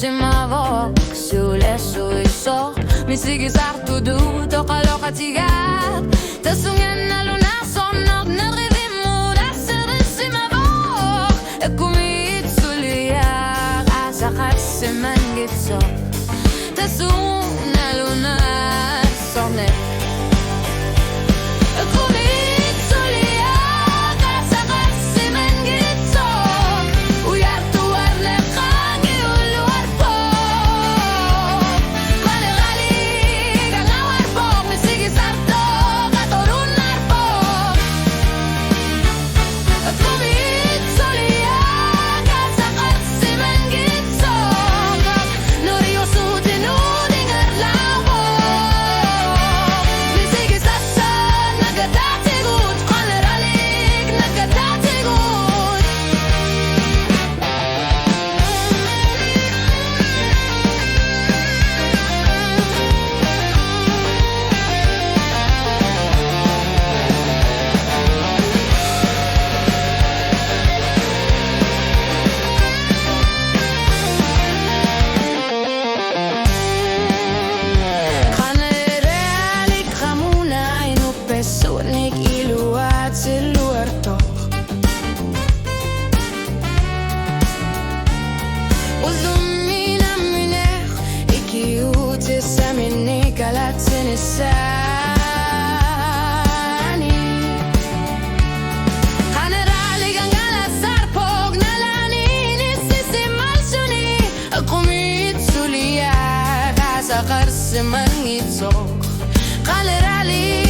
Simavok sulle sui so mi sigi sartu du toca lokatigat tasungen na luna sonnog na rivimo da sere simavok ekumit sulia asakat semangitso tasun na luna sonne ekumit sulia asakat semangitso uyartu arle khagi ulwar po mane gali ganawar po misigi sarto gatorun narpo ekumit sulia asakat semangitso nuri osute nudi ngarlavo misigi sassa nagadati gut qaleralik nagadati gut Qaleralik khamuna inu pesunik iluat siluerto Uzumina minech ikiut saminik alat sinisani Qaleralik angala sarpog nalani nisisi malsuni Qumit sulia Asaqar simangitsok Qaleralik